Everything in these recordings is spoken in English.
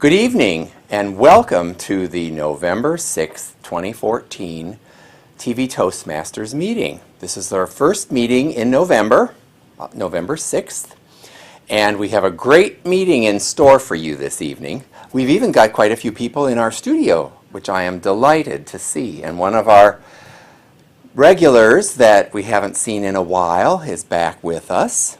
Good evening and welcome to the November 6th, 2014 TV Toastmasters meeting. This is our first meeting in November, November 6th, and we have a great meeting in store for you this evening. We've even got quite a few people in our studio, which I am delighted to see, and one of our regulars that we haven't seen in a while is back with us.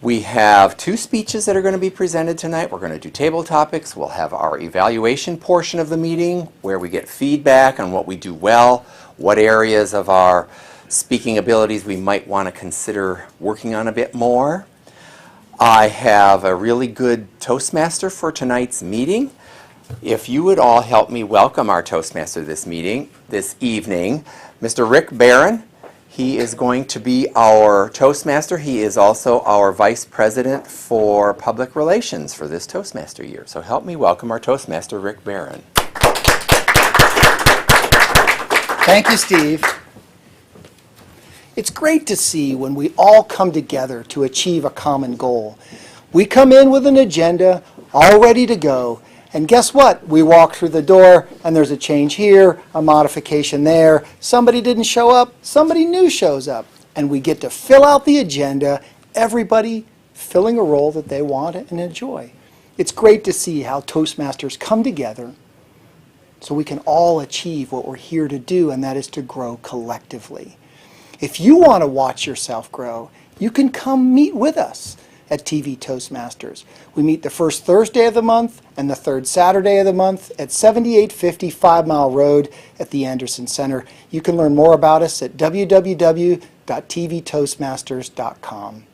We have two speeches that are going to be presented tonight. We're going to do table topics. We'll have our evaluation portion of the meeting where we get feedback on what we do well, what areas of our speaking abilities we might want to consider working on a bit more. I have a really good Toastmaster for tonight's meeting. If you would all help me welcome our Toastmaster this evening, Mr. Rick Barron. He is going to be our Toastmaster. He is also our Vice President for Public Relations for this Toastmaster year. So help me welcome our Toastmaster, Rick Barron. Thank you, Steve. It's great to see when we all come together to achieve a common goal. We come in with an agenda, all ready to go, and guess what? We walk through the door and there's a change here, a modification there. Somebody didn't show up, somebody new shows up. And we get to fill out the agenda, everybody filling a role that they want and enjoy. It's great to see how Toastmasters come together so we can all achieve what we're here to do, and that is to grow collectively. If you want to watch yourself grow, you can come meet with us at TV Toastmasters. We meet the first Thursday of the month and the third Saturday of the month at 7850 5 Mile Road at the Anderson Center. You can learn more about us at www.tvtoastmasters.com.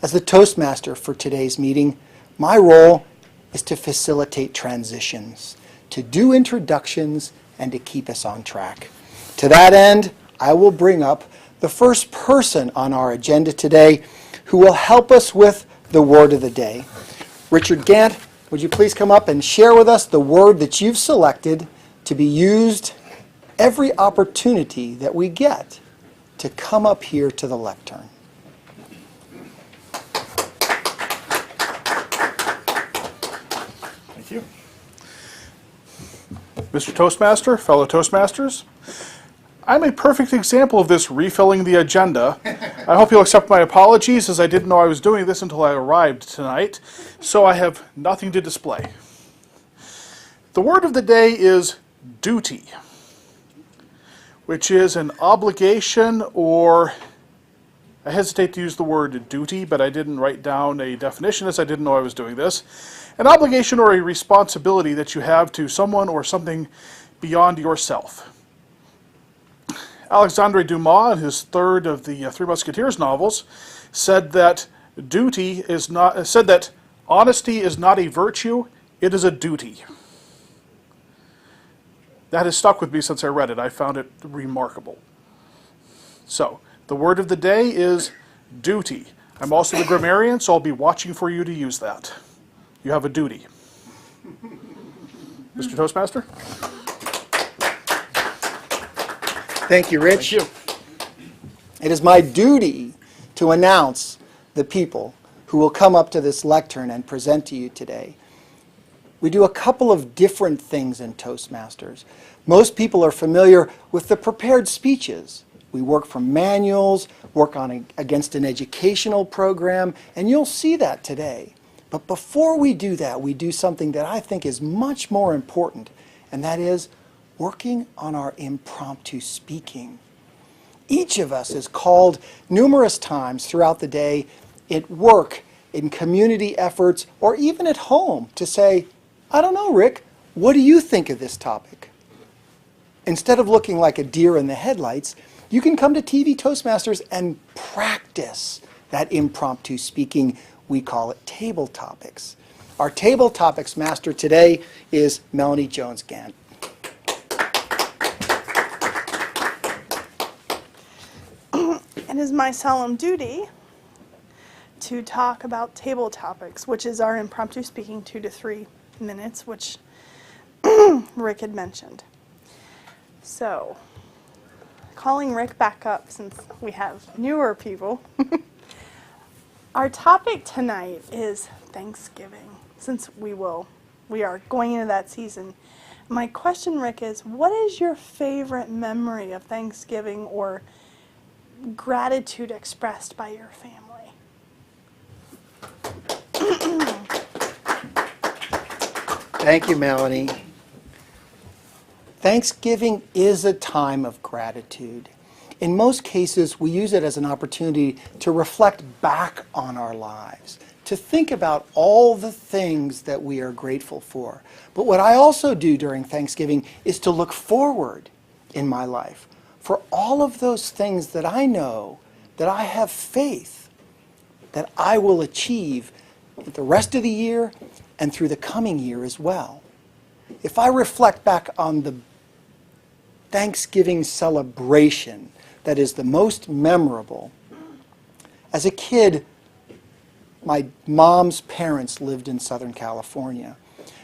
As the Toastmaster for today's meeting, my role is to facilitate transitions, to do introductions, and to keep us on track. To that end, I will bring up the first person on our agenda today who will help us with the word of the day. Richard Gant, would you please come up and share with us the word that you've selected to be used every opportunity that we get to come up here to the lectern. Thank you. Mr. Toastmaster, fellow Toastmasters, I'm a perfect example of this refilling the agenda. I hope you'll accept my apologies, as I didn't know I was doing this until I arrived tonight, so I have nothing to display. The word of the day is duty, which is an obligation, or I hesitate to use the word duty, but I didn't write down a definition as I didn't know I was doing this. An obligation or a responsibility that you have to someone or something beyond yourself. Alexandre Dumas, in his third of the Three Musketeers novels, said that honesty is not a virtue, it is a duty. That has stuck with me since I read it. I found it remarkable. So, the word of the day is duty. I'm also the grammarian, so I'll be watching for you to use that. You have a duty. Mr. Toastmaster? Thank you, Rich. Thank you. It is my duty to announce the people who will come up to this lectern and present to you today. We do a couple of different things in Toastmasters. Most people are familiar with the prepared speeches. We work from manuals, work against an educational program, and you'll see that today. But before we do that, we do something that I think is much more important, and that is working on our impromptu speaking. Each of us is called numerous times throughout the day at work, in community efforts, or even at home to say, I don't know, Rick, what do you think of this topic? Instead of looking like a deer in the headlights, you can come to TV Toastmasters and practice that impromptu speaking. We call it Tabletopics. Our Tabletopics master today is Melanie Jones-Gant. It is my solemn duty to talk about table topics, which is our impromptu speaking 2 to 3 minutes, which Rick had mentioned. So, calling Rick back up since we have newer people. Our topic tonight is Thanksgiving. since we are going into that season. My question, Rick, is what is your favorite memory of Thanksgiving or gratitude expressed by your family? Thank you, Melanie. Thanksgiving is a time of gratitude. In most cases, we use it as an opportunity to reflect back on our lives, to think about all the things that we are grateful for. But what I also do during Thanksgiving is to look forward in my life for all of those things that I know that I have faith that I will achieve the rest of the year and through the coming year as well. If I reflect back on the Thanksgiving celebration that is the most memorable, as a kid, my mom's parents lived in Southern California.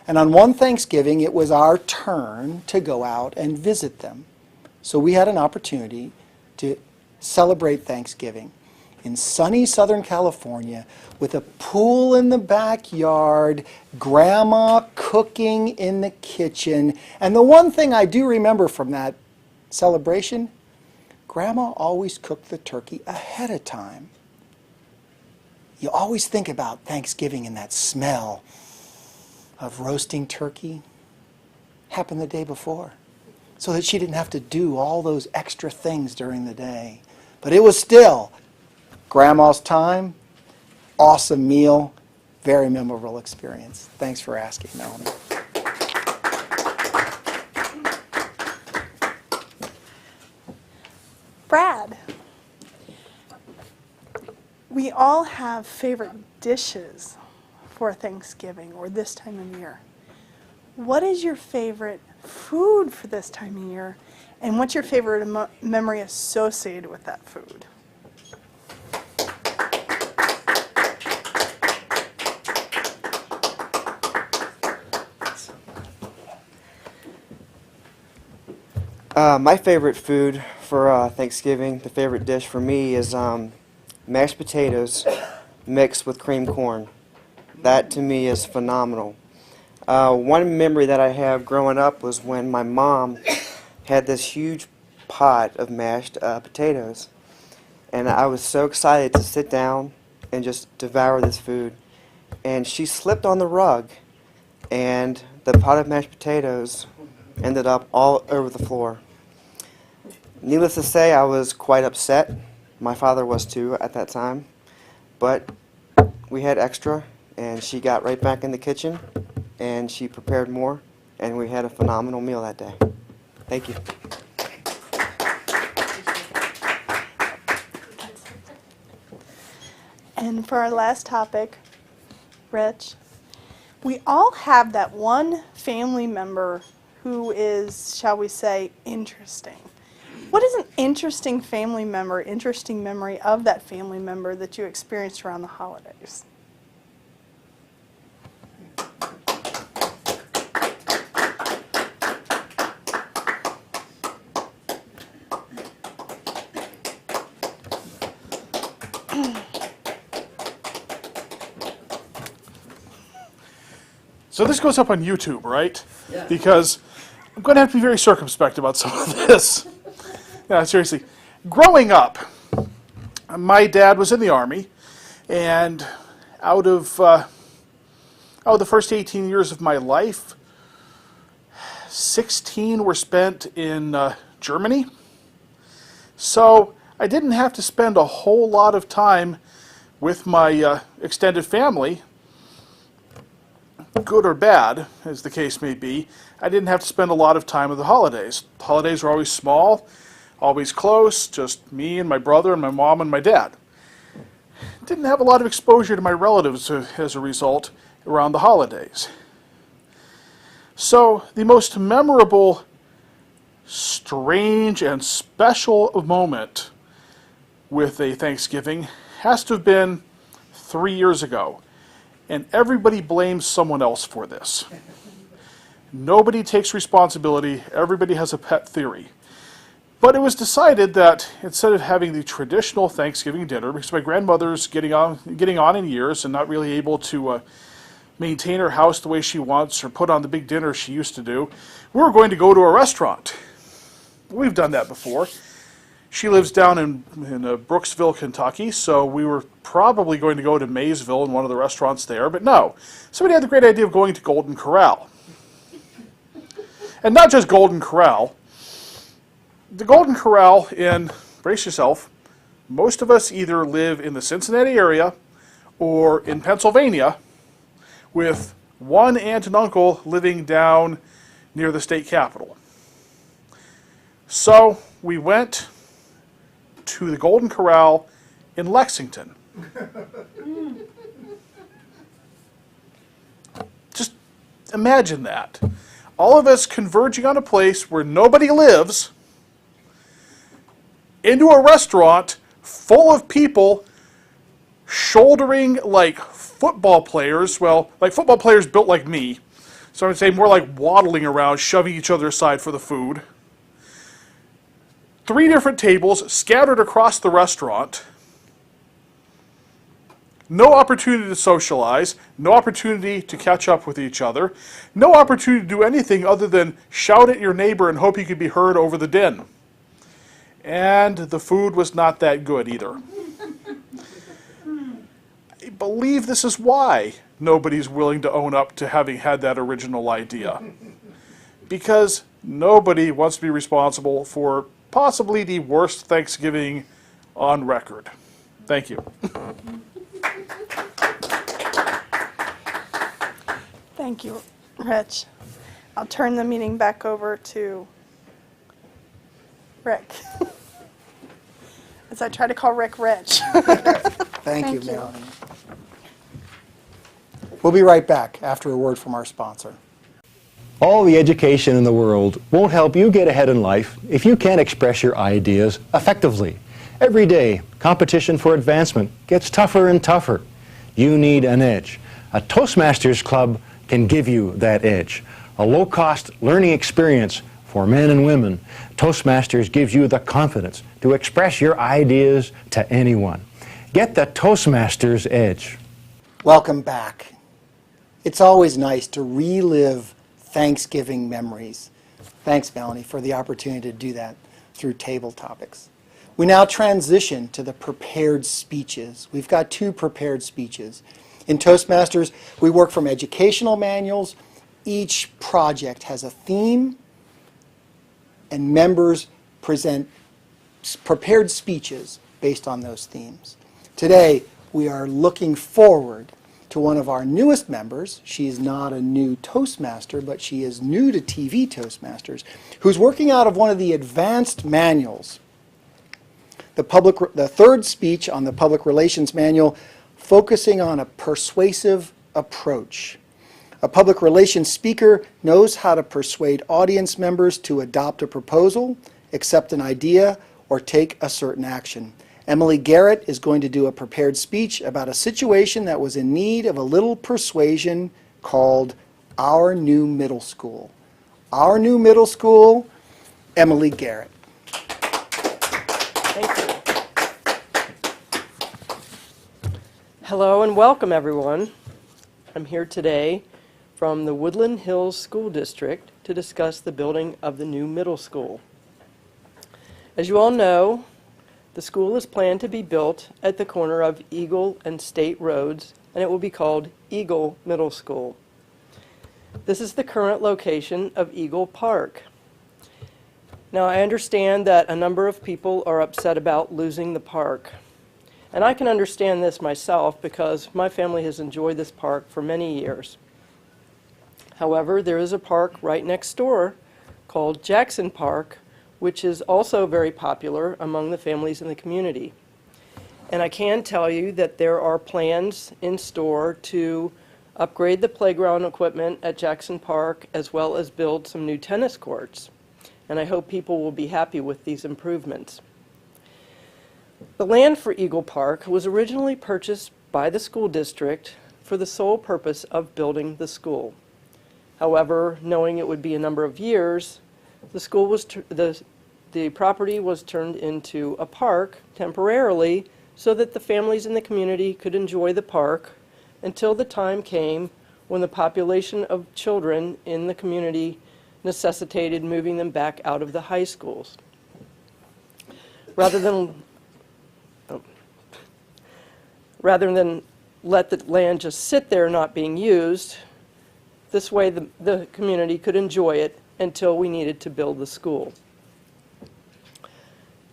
And on one Thanksgiving, it was our turn to go out and visit them. So we had an opportunity to celebrate Thanksgiving in sunny Southern California with a pool in the backyard, Grandma cooking in the kitchen. And the one thing I do remember from that celebration, Grandma always cooked the turkey ahead of time. You always think about Thanksgiving and that smell of roasting turkey. Happened the day before, so that she didn't have to do all those extra things during the day. But it was still Grandma's time, awesome meal, very memorable experience. Thanks for asking, Melanie. Brad, we all have favorite dishes for Thanksgiving or this time of year. What is your favorite food for this time of year, and what's your favorite memory associated with that food? My favorite food for Thanksgiving, the favorite dish for me is mashed potatoes mixed with cream corn. That to me is phenomenal. One memory that I have growing up was when my mom had this huge pot of mashed potatoes, and I was so excited to sit down and just devour this food. And she slipped on the rug, and the pot of mashed potatoes ended up all over the floor. Needless to say, I was quite upset. My father was too at that time. But we had extra, and she got right back in the kitchen, and she prepared more, and we had a phenomenal meal that day. Thank you. And for our last topic, Rich, we all have that one family member who is, shall we say, interesting. What is an interesting memory of that family member that you experienced around the holidays? So this goes up on YouTube, right? Yeah. Because I'm going to have to be very circumspect about some of this. Yeah, seriously. Growing up, my dad was in the Army, and out of the first 18 years of my life, 16 were spent in Germany. So I didn't have to spend a whole lot of time with my extended family, good or bad, as the case may be. I didn't have to spend a lot of time with the holidays. The holidays were always small, always close, just me and my brother and my mom and my dad. Didn't have a lot of exposure to my relatives as a result around the holidays. So the most memorable, strange, and special moment with a Thanksgiving has to have been 3 years ago. And everybody blames someone else for this. Nobody takes responsibility. Everybody has a pet theory. But it was decided that instead of having the traditional Thanksgiving dinner, because my grandmother's getting on in years and not really able to maintain her house the way she wants or put on the big dinner she used to do, we were going to go to a restaurant. We've done that before. She lives down in Brooksville, Kentucky, so we were probably going to go to Maysville in one of the restaurants there, but no. Somebody had the great idea of going to Golden Corral. And not just Golden Corral. The Golden Corral in, brace yourself, most of us either live in the Cincinnati area or in Pennsylvania, with one aunt and uncle living down near the state capitol. So we went to the Golden Corral in Lexington. Just imagine that. All of us converging on a place where nobody lives into a restaurant full of people shouldering like football players, well, like football players built like me. So I would say more like waddling around, shoving each other aside for the food. 3 different tables scattered across the restaurant. No opportunity to socialize, no opportunity to catch up with each other, no opportunity to do anything other than shout at your neighbor and hope you could be heard over the din. And the food was not that good either. I believe this is why nobody's willing to own up to having had that original idea. Because nobody wants to be responsible for possibly the worst Thanksgiving on record. Thank you. Thank you, Rich. I'll turn the meeting back over to Rick. As I try to call Rick Rich. Thank you, Melanie. We'll be right back after a word from our sponsor. All the education in the world won't help you get ahead in life if you can't express your ideas effectively. Every day, competition for advancement gets tougher and tougher. You need an edge. A Toastmasters club can give you that edge. A low-cost learning experience for men and women. Toastmasters gives you the confidence to express your ideas to anyone. Get the Toastmasters edge. Welcome back. It's always nice to relive Thanksgiving memories. Thanks, Melanie, for the opportunity to do that through Tabletopics. We now transition to the prepared speeches. We've got 2 prepared speeches. In Toastmasters, we work from educational manuals. Each project has a theme, and members present prepared speeches based on those themes. Today, we are looking forward to one of our newest members. She is not a new Toastmaster, but she is new to TV Toastmasters, who's working out of one of the advanced manuals. The 3rd speech on the Public Relations Manual, focusing on a persuasive approach. A public relations speaker knows how to persuade audience members to adopt a proposal, accept an idea, or take a certain action. Emily Garrett is going to do a prepared speech about a situation that was in need of a little persuasion called Our New Middle School. Our New Middle School, Emily Garrett. Thank you. Hello and welcome, everyone. I'm here today from the Woodland Hills School District to discuss the building of the new middle school. As you all know, the school is planned to be built at the corner of Eagle and State Roads, and it will be called Eagle Middle School. This is the current location of Eagle Park. Now, I understand that a number of people are upset about losing the park. And I can understand this myself because my family has enjoyed this park for many years. However, there is a park right next door called Jackson Park, which is also very popular among the families in the community. And I can tell you that there are plans in store to upgrade the playground equipment at Jackson Park as well as build some new tennis courts. And I hope people will be happy with these improvements. The land for Eagle Park was originally purchased by the school district for the sole purpose of building the school. However, knowing it would be a number of years, the property was turned into a park temporarily so that the families in the community could enjoy the park until the time came when the population of children in the community necessitated moving them back out of the high schools. Rather than let the land just sit there not being used, this way the community could enjoy it until we needed to build the school.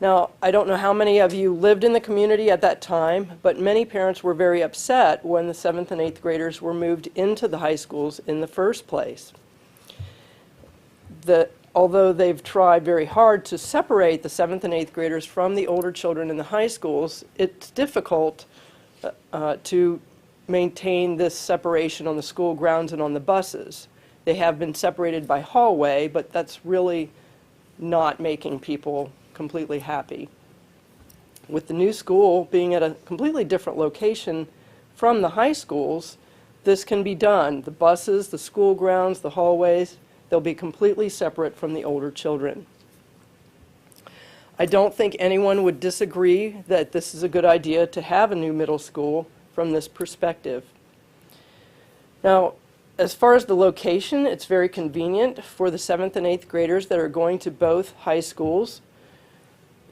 Now, I don't know how many of you lived in the community at that time, but many parents were very upset when the 7th and 8th graders were moved into the high schools in the first place. Although they've tried very hard to separate the 7th and 8th graders from the older children in the high schools, it's difficult to maintain this separation on the school grounds and on the buses. They have been separated by hallway, but that's really not making people completely happy. With the new school being at a completely different location from the high schools, this can be done. The buses, the school grounds, the hallways, they'll be completely separate from the older children. I don't think anyone would disagree that this is a good idea to have a new middle school from this perspective. Now, as far as the location, it's very convenient for the 7th and 8th graders that are going to both high schools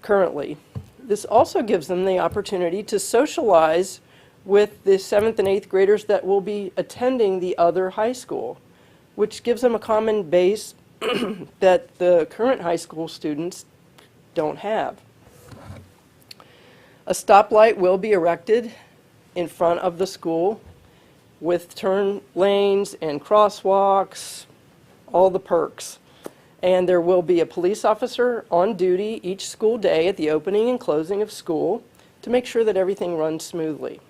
currently. This also gives them the opportunity to socialize with the 7th and 8th graders that will be attending the other high school, which gives them a common base that the current high school students don't have. A stoplight will be erected in front of the school with turn lanes and crosswalks, all the perks. And there will be a police officer on duty each school day at the opening and closing of school to make sure that everything runs smoothly.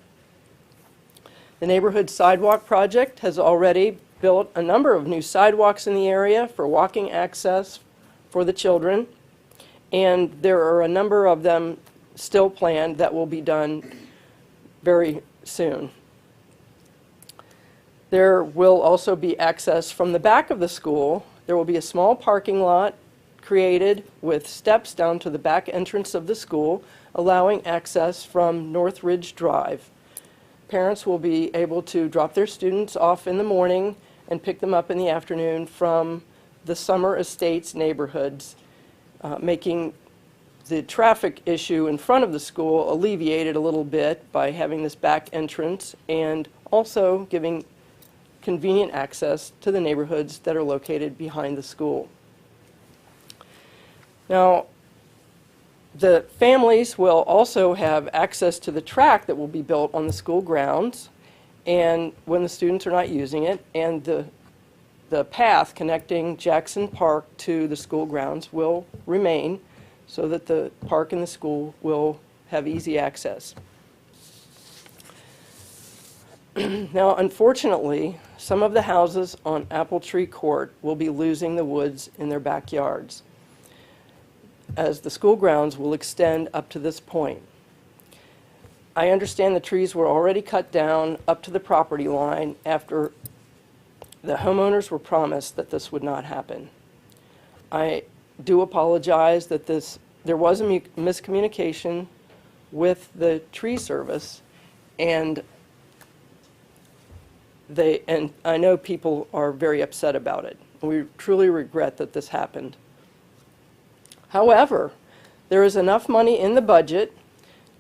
The Neighborhood Sidewalk Project has already built a number of new sidewalks in the area for walking access for the children, and there are a number of them still planned that will be done very soon. There will also be access from the back of the school. There will be a small parking lot created with steps down to the back entrance of the school, allowing access from North Ridge Drive. Parents will be able to drop their students off in the morning and pick them up in the afternoon from the Summer Estates neighborhoods, making the traffic issue in front of the school alleviated a little bit by having this back entrance and also giving convenient access to the neighborhoods that are located behind the school. Now, the families will also have access to the track that will be built on the school grounds and when the students are not using it, and the path connecting Jackson Park to the school grounds will remain so that the park and the school will have easy access. Now, unfortunately, some of the houses on Apple Tree Court will be losing the woods in their backyards, as the school grounds will extend up to this point. I understand the trees were already cut down up to the property line after the homeowners were promised that this would not happen. I do apologize that there was a miscommunication with the tree service, and I know people are very upset about it. We truly regret that this happened. However, there is enough money in the budget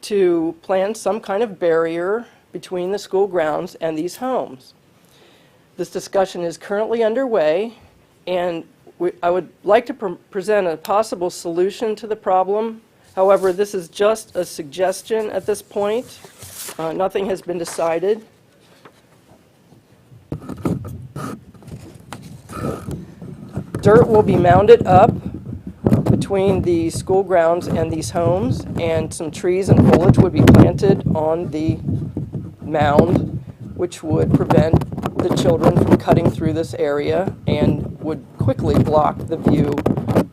to plan some kind of barrier between the school grounds and these homes. This discussion is currently underway, and I would like to present a possible solution to the problem. However, this is just a suggestion at this point. Nothing has been decided. Dirt will be mounded up between the school grounds and these homes, and some trees and foliage would be planted on the mound, which would prevent the children from cutting through this area and would quickly block the view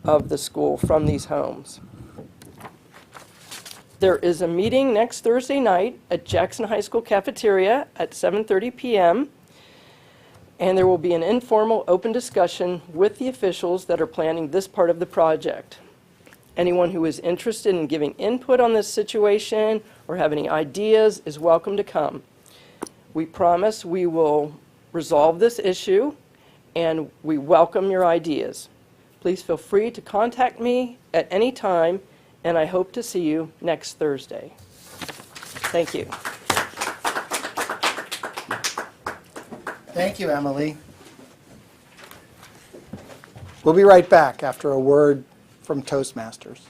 of the school from these homes. There is a meeting next Thursday night at Jackson High School cafeteria at 7:30 p.m. and there will be an informal open discussion with the officials that are planning this part of the project. Anyone who is interested in giving input on this situation or have any ideas is welcome to come. We promise we will resolve this issue, and we welcome your ideas. Please feel free to contact me at any time, and I hope to see you next Thursday. Thank you. Thank you, Emily. We'll be right back after a word from Toastmasters.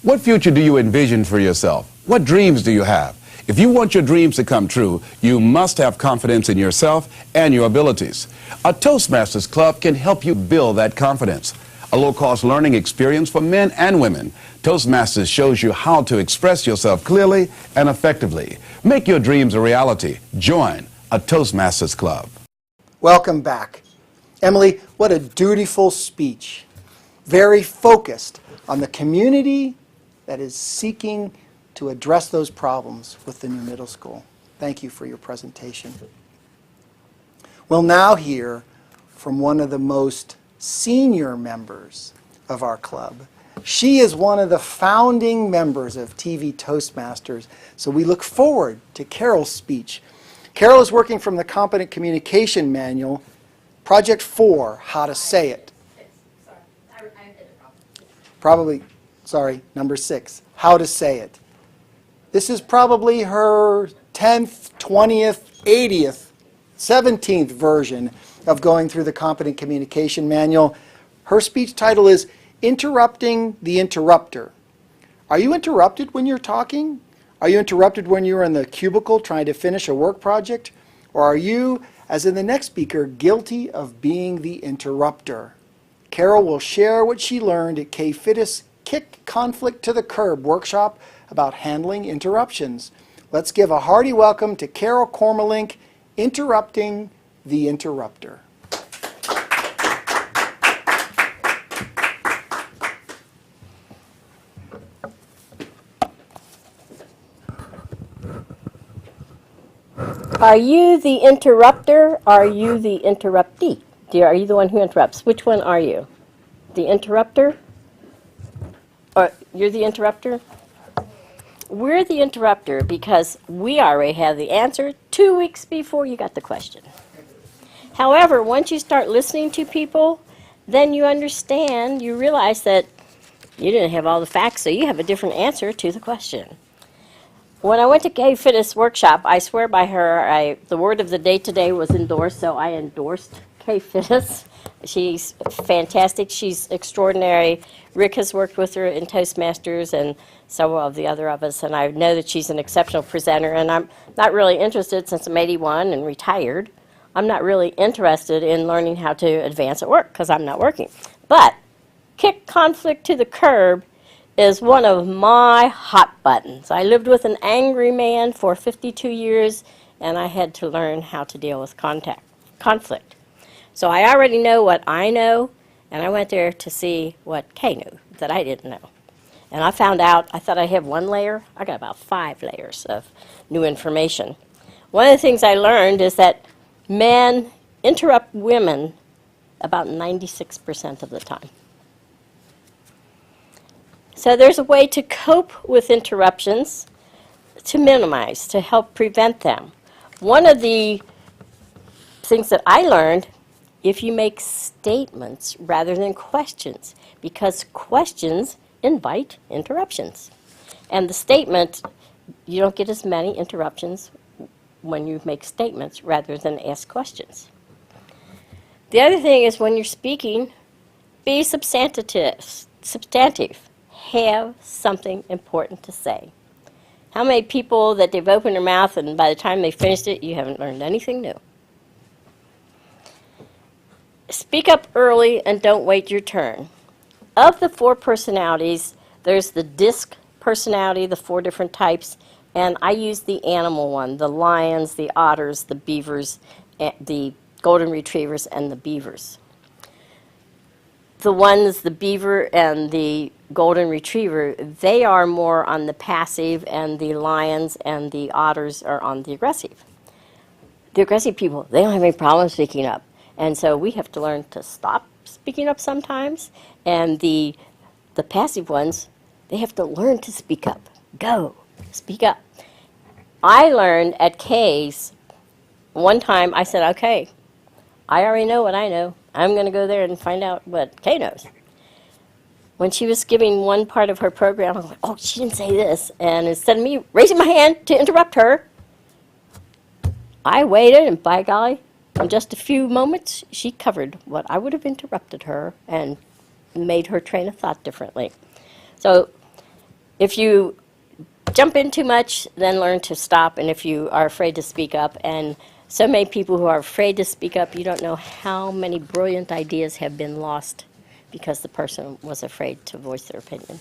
What future do you envision for yourself? What dreams do you have? If you want your dreams to come true, you must have confidence in yourself and your abilities. A Toastmasters Club can help you build that confidence. A low-cost learning experience for men and women. Toastmasters shows you how to express yourself clearly and effectively. Make your dreams a reality. Join a Toastmasters Club. Welcome back. Emily, what a dutiful speech. Very focused on the community that is seeking to address those problems with the new middle school. Thank you for your presentation. We'll now hear from one of the most senior members of our club. She is one of the founding members of TV Toastmasters, so we look forward to Carol's speech. Carol is working from the Competent Communication Manual, Project 4, How to Say It. Number 6, How to Say It. This is probably her 10th, 20th, 80th, 17th version of going through the Competent Communication Manual. Her speech title is Interrupting the Interrupter. Are you interrupted when you're talking? Are you interrupted when you're in the cubicle trying to finish a work project? Or are you, as in the next speaker, guilty of being the interrupter? Carol will share what she learned at K-Fittis' Kick Conflict to the Curb workshop about handling interruptions. Let's give a hearty welcome to Carol Kormelink, Interrupting the Interrupter. Are you the interrupter? Are you the interruptee? Are you the one who interrupts? Which one are you? The interrupter? Or you're the interrupter? We're the interrupter because we already have the answer 2 weeks before you got the question. However, once you start listening to people, then you understand, you realize that you didn't have all the facts, so you have a different answer to the question. When I went to K-Fittis workshop, I swear by her, the word of the day today was endorsed, so I endorsed K-Fittis. She's fantastic. She's extraordinary. Rick has worked with her in Toastmasters and several of the other of us, and I know that she's an exceptional presenter, and I'm not really interested, since I'm 81 and retired, I'm not really interested in learning how to advance at work because I'm not working. But Kick Conflict to the Curb is one of my hot buttons. I lived with an angry man for 52 years, and I had to learn how to deal with conflict. So I already know what I know, and I went there to see what Kay knew that I didn't know. And I found out, I thought I had one layer. I got about 5 layers of new information. One of the things I learned is that men interrupt women about 96% of the time. So there's a way to cope with interruptions, to minimize, to help prevent them. One of the things that I learned, if you make statements rather than questions, because questions invite interruptions. And the statement, you don't get as many interruptions when you make statements rather than ask questions. The other thing is when you're speaking, be substantive. Have something important to say. How many people that they've opened their mouth and by the time they finished it, you haven't learned anything new? Speak up early and don't wait your turn. Of the 4 personalities, there's the disc personality, the 4 different types, and I use the animal one, the lions, the otters, the beavers, the golden retrievers, and the beavers. The ones, the beaver and the golden retriever, they are more on the passive, and the lions and the otters are on the aggressive. The aggressive people, they don't have any problem speaking up. And so we have to learn to stop speaking up sometimes. And the passive ones, they have to learn to speak up. Go, speak up. I learned at K's one time I said, okay, I already know what I know. I'm going to go there and find out what Kay knows. When she was giving one part of her program, I was like, oh, she didn't say this. And instead of me raising my hand to interrupt her, I waited, and by golly, in just a few moments, she covered what I would have interrupted her and made her train of thought differently. So if you jump in too much, then learn to stop, and if you are afraid to speak up, and so many people who are afraid to speak up, you don't know how many brilliant ideas have been lost because the person was afraid to voice their opinion.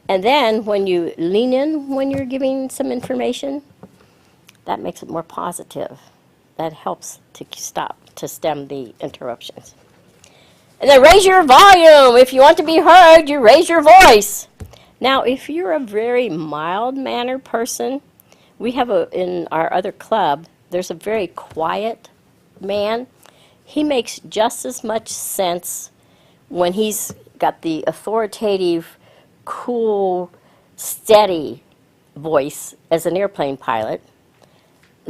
And then when you lean in when you're giving some information, that makes it more positive. That helps to stem the interruptions. And then raise your volume. If you want to be heard, you raise your voice. Now, if you're a very mild-mannered person, we have in our other club, there's a very quiet man. He makes just as much sense when he's got the authoritative, cool, steady voice as an airplane pilot.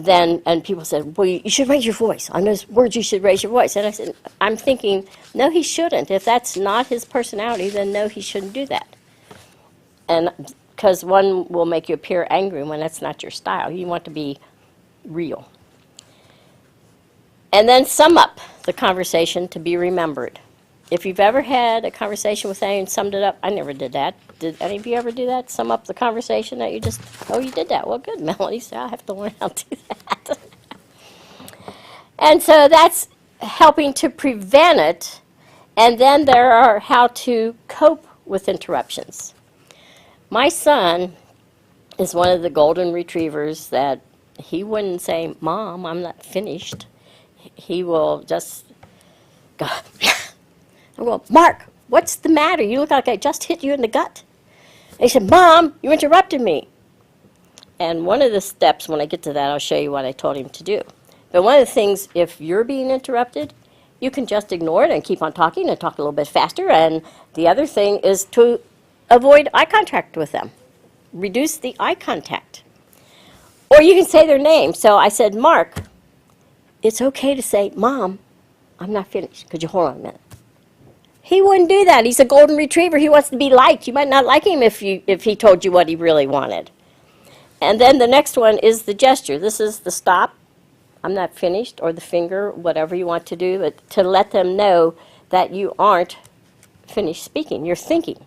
And people said, well, you should raise your voice. On those words, you should raise your voice. And I said, I'm thinking, no, he shouldn't. If that's not his personality, then no, he shouldn't do that. And because one will make you appear angry when that's not your style. You want to be real. And then sum up the conversation to be remembered. If you've ever had a conversation with anyone and summed it up, I never did that. Did any of you ever do that? Sum up the conversation that you just, oh, you did that. Well, good, Melanie. So I have to learn how to do that. And so that's helping to prevent it. And then there are how to cope with interruptions. My son is one of the golden retrievers that he wouldn't say, Mom, I'm not finished. He will just go, I go, Mark, what's the matter? You look like I just hit you in the gut. And he said, Mom, you interrupted me. And one of the steps, when I get to that, I'll show you what I told him to do. But one of the things, if you're being interrupted, you can just ignore it and keep on talking and talk a little bit faster. And the other thing is to avoid eye contact with them. Reduce the eye contact. Or you can say their name. So I said, Mark, it's okay to say, Mom, I'm not finished. Could you hold on a minute? He wouldn't do that. He's a golden retriever. He wants to be liked. You might not like him if he told you what he really wanted. And then the next one is the gesture. This is the stop, I'm not finished, or the finger, whatever you want to do, but to let them know that you aren't finished speaking. You're thinking.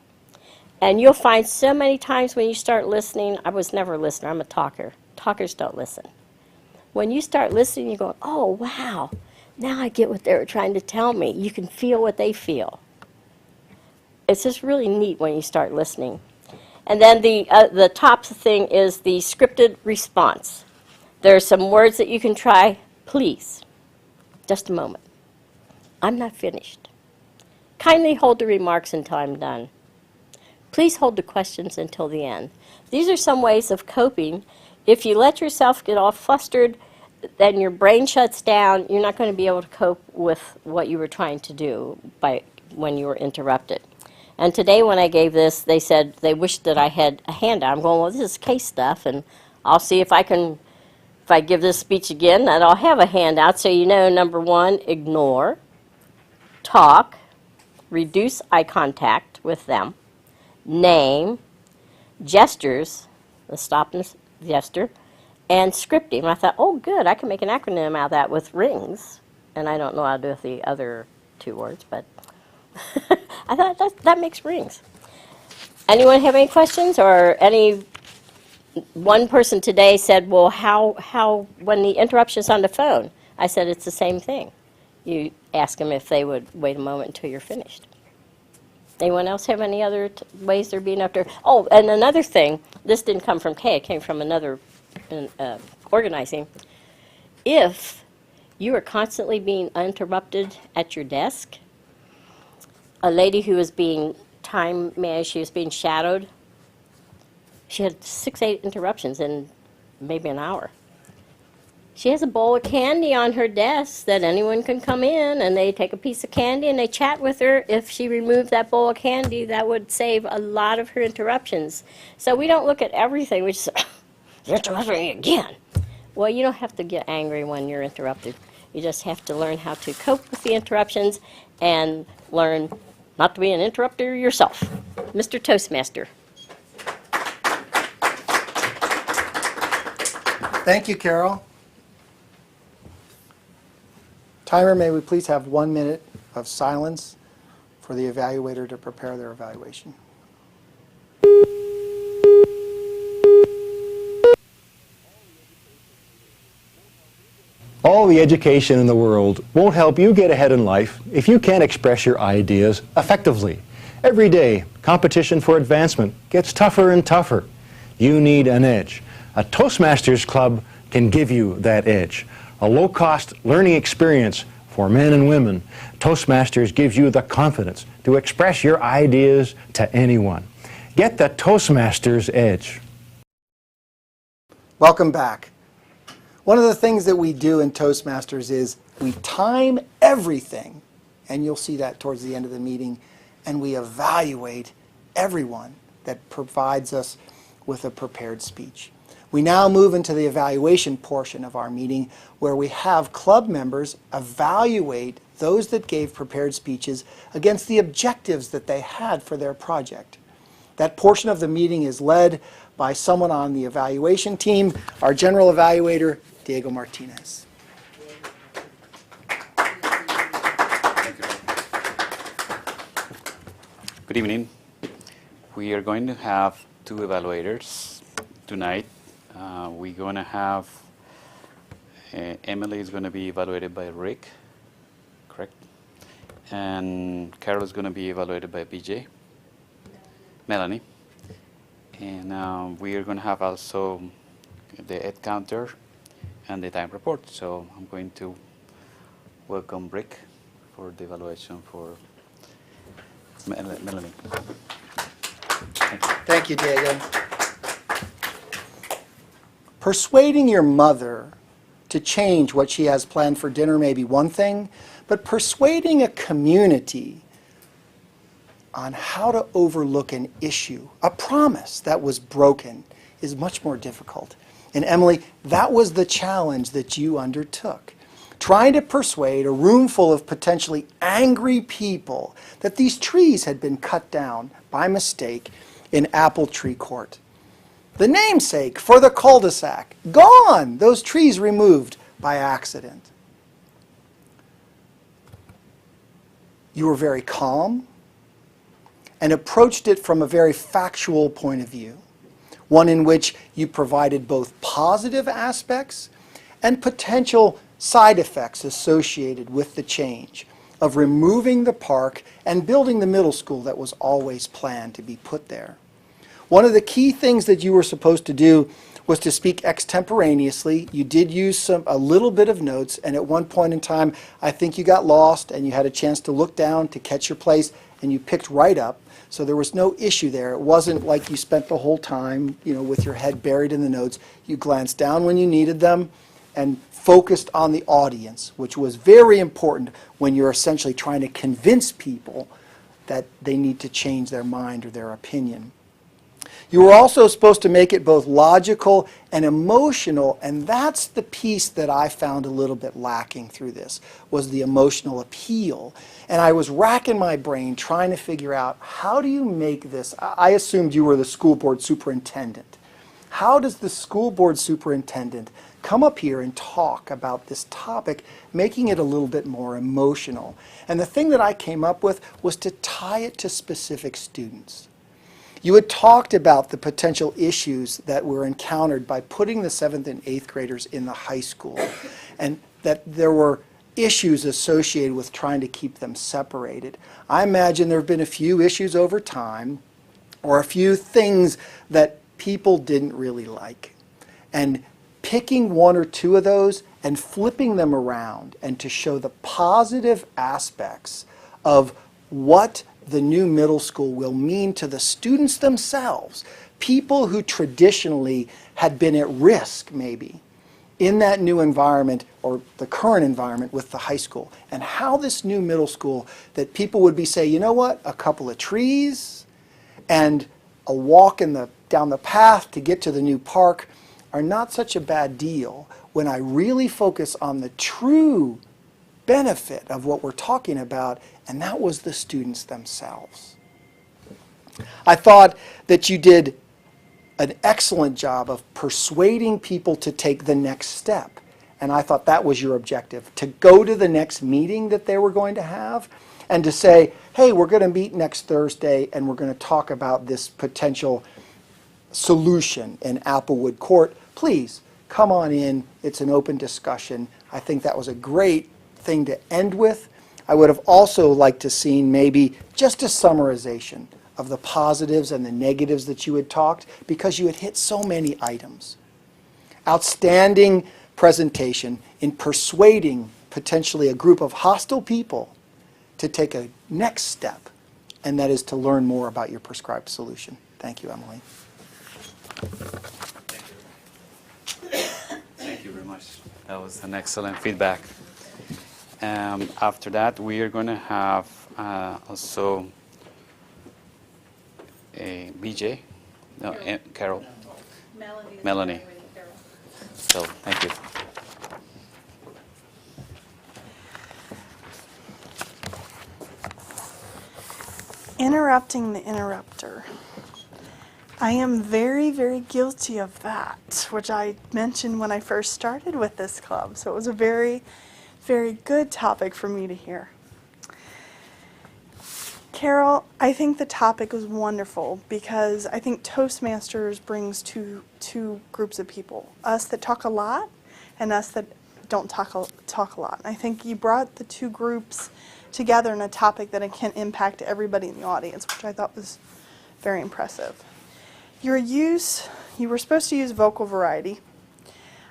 And you'll find so many times when you start listening, I was never a listener. I'm a talker. Talkers don't listen. When you start listening, you go, oh, wow. Now I get what they were trying to tell me. You can feel what they feel. It's just really neat when you start listening. And then the top thing is the scripted response. There are some words that you can try. Please, just a moment. I'm not finished. Kindly hold the remarks until I'm done. Please hold the questions until the end. These are some ways of coping. If you let yourself get all flustered, then your brain shuts down. You're not going to be able to cope with what you were trying to do when you were interrupted. And today when I gave this, they said they wished that I had a handout. I'm going, well, this is case stuff, and I'll see if I give this speech again, that I'll have a handout. So you know, number one, ignore, talk, reduce eye contact with them, name, gestures, the stop and gesture, and scripting. And I thought, oh, good, I can make an acronym out of that with rings. And I don't know how to do with the other two words, but I thought that makes rings. Anyone have any questions? Or one person today said, well, how when the interruption's on the phone? I said, it's the same thing. You ask them if they would wait a moment until you're finished. Anyone else have any other ways they're being up there? Oh, and another thing, this didn't come from Kay, it came from another organizing. If you are constantly being interrupted at your desk, a lady who was being time managed, she was being shadowed, she had 6-8 interruptions in maybe an hour. She has a bowl of candy on her desk that anyone can come in, and they take a piece of candy and they chat with her. If she removed that bowl of candy, that would save a lot of her interruptions. So we don't look at everything. We just say, you're interrupting me again. Well, you don't have to get angry when you're interrupted. You just have to learn how to cope with the interruptions and learn not to be an interrupter yourself. Mr. Toastmaster. Thank you, Carol. Timer, may we please have 1 minute of silence for the evaluator to prepare their evaluation. All the education in the world won't help you get ahead in life if you can't express your ideas effectively. Every day, competition for advancement gets tougher and tougher. You need an edge. A Toastmasters club can give you that edge. A low-cost learning experience for men and women. Toastmasters gives you the confidence to express your ideas to anyone. Get the Toastmasters edge. Welcome back. One of the things that we do in Toastmasters is we time everything, and you'll see that towards the end of the meeting, and we evaluate everyone that provides us with a prepared speech. We now move into the evaluation portion of our meeting where we have club members evaluate those that gave prepared speeches against the objectives that they had for their project. That portion of the meeting is led by someone on the evaluation team, our general evaluator, Diego Martinez. Good evening. We are going to have two evaluators tonight. We're going to have Emily is going to be evaluated by Rick, correct? And Carol is going to be evaluated by BJ, Melanie. And we are going to have also the ed counter and the time report. So I'm going to welcome Rick for the evaluation for Melanie. Thank you, Diego. Persuading your mother to change what she has planned for dinner may be one thing, but persuading a community on how to overlook an issue, a promise that was broken, is much more difficult. And Emily, that was the challenge that you undertook. Trying to persuade a room full of potentially angry people that these trees had been cut down by mistake in Apple Tree Court. The namesake for the cul-de-sac, gone! Those trees removed by accident. You were very calm and approached it from a very factual point of view, one in which you provided both positive aspects and potential side effects associated with the change of removing the park and building the middle school that was always planned to be put there. One of the key things that you were supposed to do was to speak extemporaneously. You did use a little bit of notes, and at one point in time, I think you got lost and you had a chance to look down to catch your place, and you picked right up. So there was no issue there. It wasn't like you spent the whole time, with your head buried in the notes. You glanced down when you needed them and focused on the audience, which was very important when you're essentially trying to convince people that they need to change their mind or their opinion. You were also supposed to make it both logical and emotional, and that's the piece that I found a little bit lacking through this, was the emotional appeal. And I was racking my brain trying to figure out, how do you make this? I assumed you were the school board superintendent. How does the school board superintendent come up here and talk about this topic, making it a little bit more emotional? And the thing that I came up with was to tie it to specific students. You had talked about the potential issues that were encountered by putting the 7th and 8th graders in the high school, and that there were issues associated with trying to keep them separated. I imagine there have been a few issues over time, or a few things that people didn't really like. And picking one or two of those and flipping them around, and to show the positive aspects of what the new middle school will mean to the students themselves, people who traditionally had been at risk maybe in that new environment or the current environment with the high school, and how this new middle school, that people would be say, you know what, a couple of trees and a walk down the path to get to the new park are not such a bad deal when I really focus on the true benefit of what we're talking about, and that was the students themselves. I thought that you did an excellent job of persuading people to take the next step. And I thought that was your objective, to go to the next meeting that they were going to have and to say, hey, we're going to meet next Thursday and we're going to talk about this potential solution in Applewood Court. Please come on in. It's an open discussion. I think that was a great thing to end with. I would have also liked to see maybe just a summarization of the positives and the negatives that you had talked, because you had hit so many items. Outstanding presentation in persuading potentially a group of hostile people to take a next step, and that is to learn more about your prescribed solution. Thank you, Emily. Thank you very much. That was an excellent feedback. After that, we are going to have also a BJ, no, Carol, Melanie. So thank you. Interrupting the interrupter. I am very, very guilty of that, which I mentioned when I first started with this club. So it was a very, very good topic for me to hear. Carol, I think the topic was wonderful because I think Toastmasters brings two groups of people, us that talk a lot and us that don't talk a lot. And I think you brought the two groups together in a topic that can impact everybody in the audience, which I thought was very impressive. You were supposed to use vocal variety.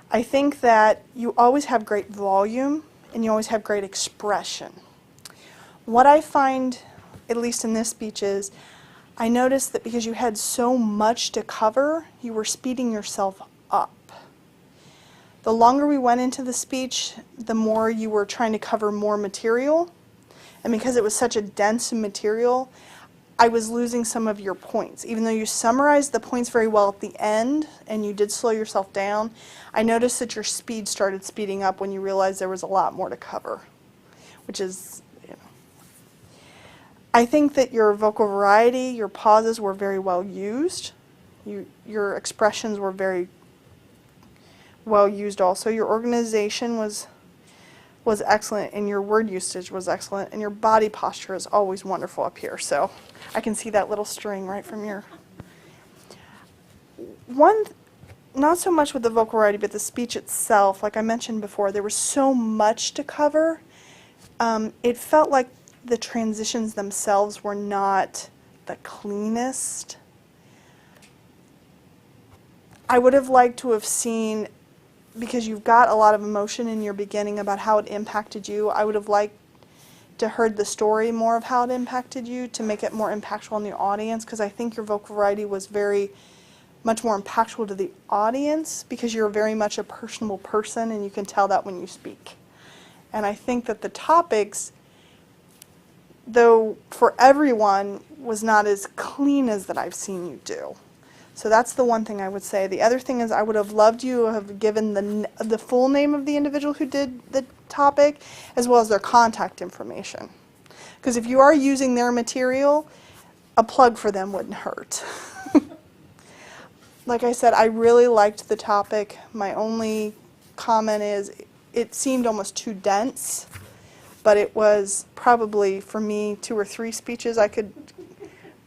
I think that you always have great volume and you always have great expression. What I find, at least in this speech, is I noticed that because you had so much to cover, you were speeding yourself up. The longer we went into the speech, the more you were trying to cover more material. And because it was such a dense material, I was losing some of your points. Even though you summarized the points very well at the end and you did slow yourself down, I noticed that your speed started speeding up when you realized there was a lot more to cover, which is, I think that your vocal variety, your pauses were very well used. Your expressions were very well used also. Your organization was excellent, and your word usage was excellent, and your body posture is always wonderful up here. So I can see that little string right from your... Not so much with the vocal variety, but the speech itself. Like I mentioned before, there was so much to cover. It felt like the transitions themselves were not the cleanest. I would have liked to have seen, because you've got a lot of emotion in your beginning about how it impacted you, I would have liked to heard the story more of how it impacted you to make it more impactful on the audience, because I think your vocal variety was very much more impactful to the audience because you're very much a personable person and you can tell that when you speak. And I think that the topics, though for everyone, was not as clean as that I've seen you do. So that's the one thing I would say. The other thing is I would have loved you to have given the full name of the individual who did the topic as well as their contact information. Because if you are using their material, a plug for them wouldn't hurt. Like I said, I really liked the topic. My only comment is it seemed almost too dense, but it was probably, for me, 2 or 3 speeches I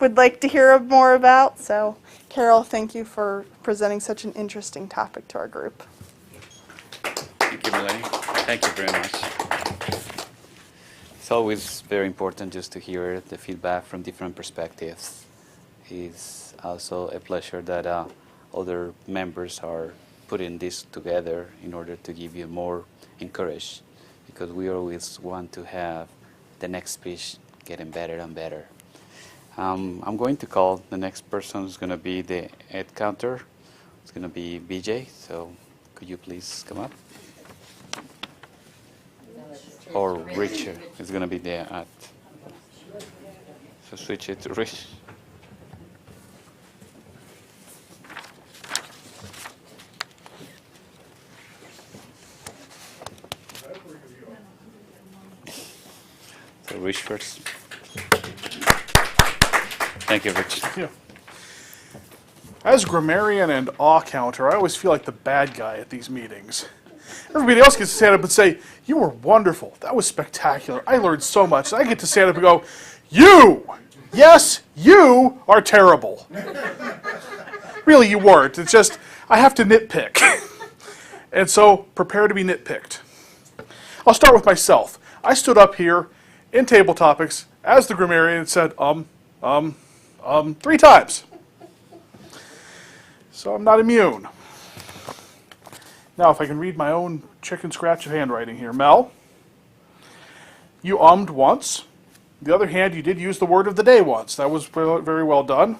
would like to hear more about. So, Carol, thank you for presenting such an interesting topic to our group. Thank you, Melanie. Thank you very much. It's always very important just to hear the feedback from different perspectives. It's also a pleasure that other members are putting this together in order to give you more encouragement, because we always want to have the next speech getting better and better. I'm going to call the next person who's going to be the head counter. It's going to be BJ, so could you please come up? Or Richard is going to be there at. So switch it to Rich. Rich first. Thank you, Rich. Yeah. As grammarian and awe counter, I always feel like the bad guy at these meetings. Everybody else gets to stand up and say, "You were wonderful. That was spectacular. I learned so much." And I get to stand up and go, "You! Yes, you are terrible." Really, you weren't. It's just, I have to nitpick. And so, prepare to be nitpicked. I'll start with myself. I stood up here in Tabletopics as the grammarian and said, 3 times. So I'm not immune. Now, if I can read my own chicken scratch of handwriting here. Mel, you ummed once. On the other hand, you did use the word of the day once. That was very well done.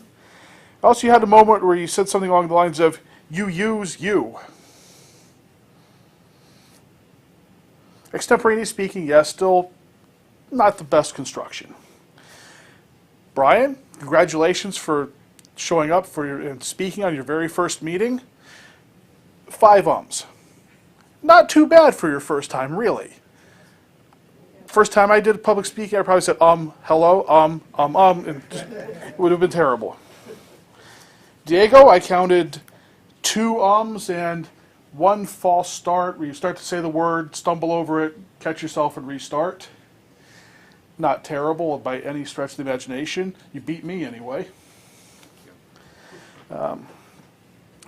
Also, you had a moment where you said something along the lines of, "You use you." Extemporaneous speaking, yes, still not the best construction. Brian, congratulations for showing up and speaking on your very first meeting. 5 ums. Not too bad for your first time, really. First time I did public speaking, I probably said hello, and it would have been terrible. Diego, I counted 2 ums and 1 false start where you start to say the word, stumble over it, catch yourself, and restart. Not terrible by any stretch of the imagination. You beat me anyway.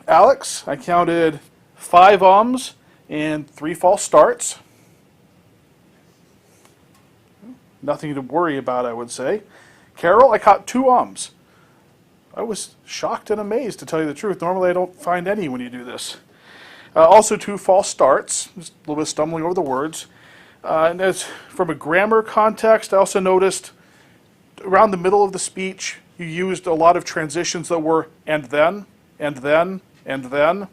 Alex, I counted 5 ums and 3 false starts. Nothing to worry about, I would say. Carol, I caught 2 ums. I was shocked and amazed, to tell you the truth. Normally I don't find any when you do this. Also 2 false starts, just a little bit stumbling over the words. And as from a grammar context, I also noticed around the middle of the speech, you used a lot of transitions that were and then, and then, and then.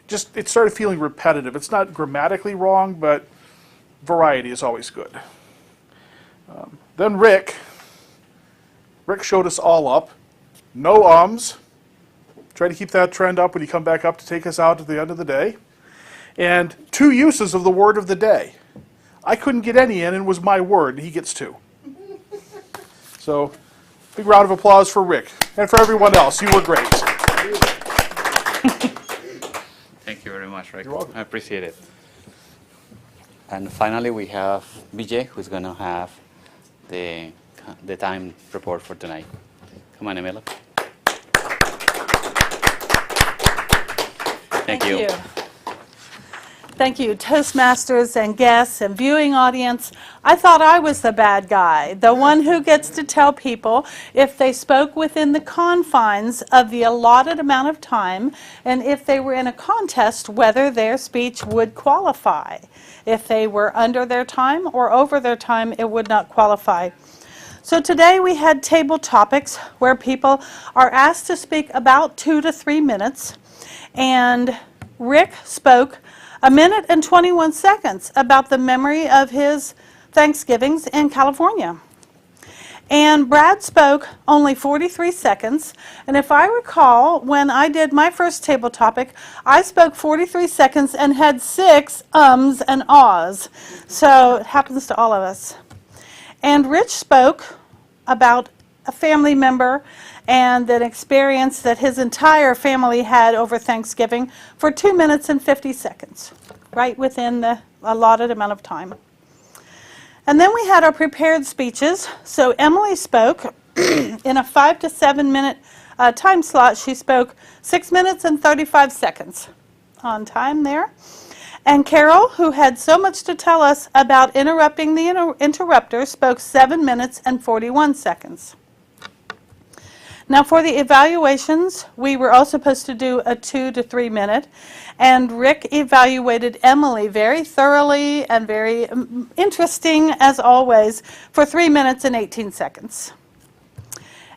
Just, it started feeling repetitive. It's not grammatically wrong, but variety is always good. Then Rick showed us all up. No ums. Try to keep that trend up when you come back up to take us out at the end of the day. And 2 uses of the word of the day. I couldn't get any in, and it was my word, and he gets 2. So, big round of applause for Rick. And for everyone else, you were great. Thank you very much, Rick. You're welcome. I appreciate it. And finally, we have BJ, who's going to have the time report for tonight. Come on, Emila. Thank you. Thank you, Toastmasters and guests and viewing audience. I thought I was the bad guy, the one who gets to tell people if they spoke within the confines of the allotted amount of time, and if they were in a contest, whether their speech would qualify. If they were under their time or over their time, it would not qualify. So today we had table topics where people are asked to speak about 2 to 3 minutes, and Rick spoke 1 minute and 21 seconds about the memory of his Thanksgivings in California. And Brad spoke only 43 seconds. And if I recall, when I did my first table topic, I spoke 43 seconds and had 6 ums and ahs. So it happens to all of us. And Rich spoke about a family member and an experience that his entire family had over Thanksgiving for 2 minutes and 50 seconds, right within the allotted amount of time. And then we had our prepared speeches. So Emily spoke in a 5 to 7 minute time slot. She spoke 6 minutes and 35 seconds on time there. And Carol, who had so much to tell us about interrupting the interrupter, spoke 7 minutes and 41 seconds. Now for the evaluations, we were all supposed to do a 2 to 3 minute, and Rick evaluated Emily very thoroughly and very interesting as always for 3 minutes and 18 seconds.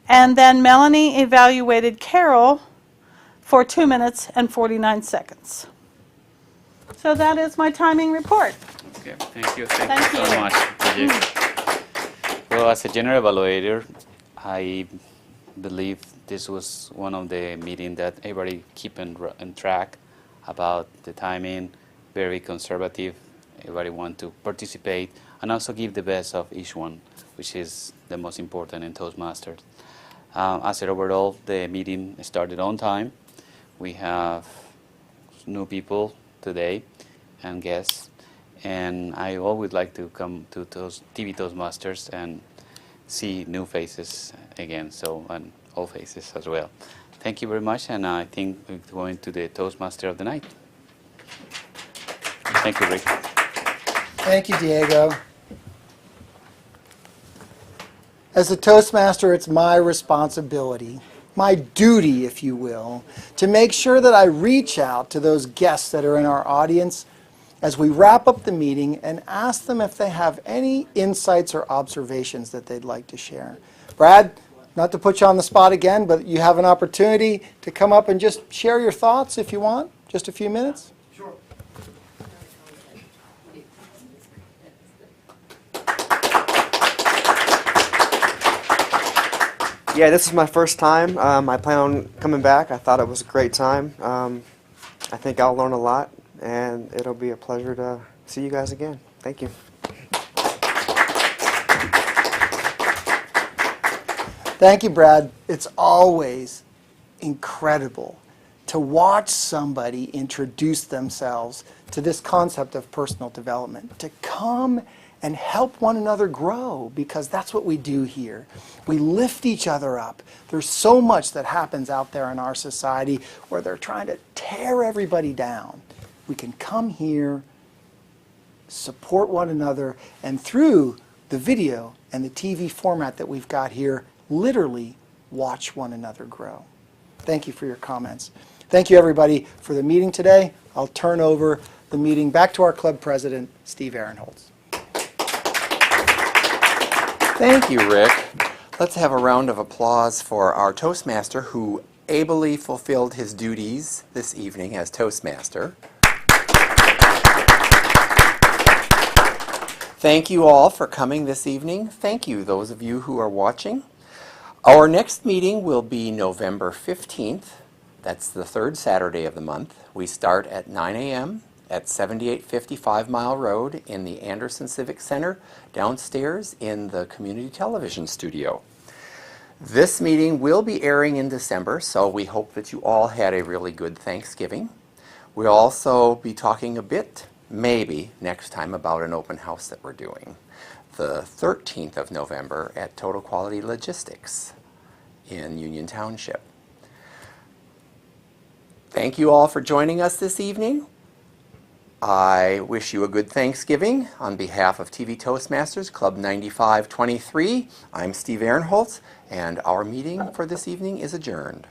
And then Melanie evaluated Carol for 2 minutes and 49 seconds. So that is my timing report. Okay, thank you so much, BJ. Well, as a general evaluator, I believe this was one of the meetings that everybody keep in track about the timing, very conservative. Everybody want to participate and also give the best of each one. which is the most important in Toastmasters. I said overall, the meeting started on time. We have new people today and guests, and I always like to come to TV Toastmasters and see new faces again, and old faces as well. Thank you very much, and I think we're going to the Toastmaster of the night. Thank you, Rick. Thank you, Diego. As a Toastmaster, it's my responsibility, my duty, if you will, to make sure that I reach out to those guests that are in our audience as we wrap up the meeting and ask them if they have any insights or observations that they'd like to share. Brad, not to put you on the spot again, but you have an opportunity to come up and just share your thoughts if you want, just a few minutes. Sure. Yeah, this is my first time. I plan on coming back. I thought it was a great time. I think I'll learn a lot, and it'll be a pleasure to see you guys again. Thank you. Thank you, Brad. It's always incredible to watch somebody introduce themselves to this concept of personal development, to come and help one another grow, because that's what we do here. We lift each other up. There's so much that happens out there in our society where they're trying to tear everybody down. We can come here, support one another, and through the video and the TV format that we've got here, literally watch one another grow. Thank you for your comments. Thank you, everybody, for the meeting today. I'll turn over the meeting back to our club president, Steve Ehrenholz. Thank you, Rick. Let's have a round of applause for our Toastmaster who ably fulfilled his duties this evening as Toastmaster. Thank you all for coming this evening. Thank you, those of you who are watching. Our next meeting will be November 15th. That's the third Saturday of the month. We start at 9 a.m. at 7855 Mile Road in the Anderson Civic Center, downstairs in the community television studio. This meeting will be airing in December, so we hope that you all had a really good Thanksgiving. We'll also be talking a bit, maybe next time, about an open house that we're doing. The 13th of November at Total Quality Logistics in Union Township. Thank you all for joining us this evening. I wish you a good Thanksgiving. On behalf of TV Toastmasters Club 9523, I'm Steve Ehrenholz, and our meeting for this evening is adjourned.